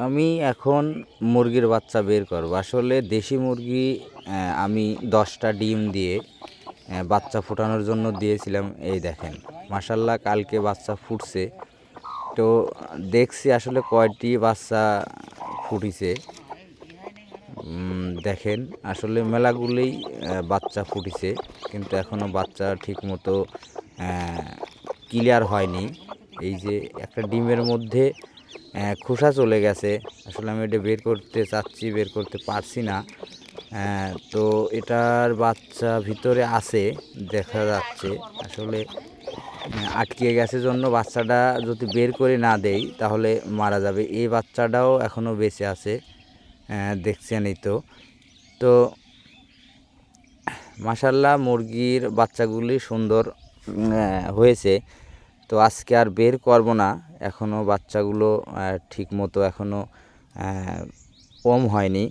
আমি এখন মুরগির বাচ্চা বের করব। আসলে দেশি মুরগি আমি 10টা ডিম দিয়ে বাচ্চা ফোটানোর জন্য দিয়েছিলাম। এই দেখেন, মাশাল্লাহ কালকে বাচ্চা ফুটছে। তো দেখছি আসলে কয়টি বাচ্চা ফুটিছে। দেখেন আসলে মেলাগুলোই বাচ্চা ফুটিছে, কিন্তু এখনও বাচ্চা ঠিক মতো ক্লিয়ার হয়নি। এই যে একটা ডিমের মধ্যে খোসা চলে গেছে। আসলে আমি এটা বের করতে চাচ্ছি, বের করতে পারছি না। তো এটার বাচ্চা ভিতরে আছে, দেখা যাচ্ছে। আসলে আটকে গেছে জন্য বাচ্চাটা যদি বের করে না দেই তাহলে মারা যাবে। এই বাচ্চাটাও এখনও বেঁচে আছে, দেখছেনই তো। তো মাশাল্লাহ মুরগির বাচ্চাগুলি সুন্দর হয়েছে। তো আজকে আর বের করব না, এখনও বাচ্চাগুলো ঠিক মতো এখনও কম হয়নি।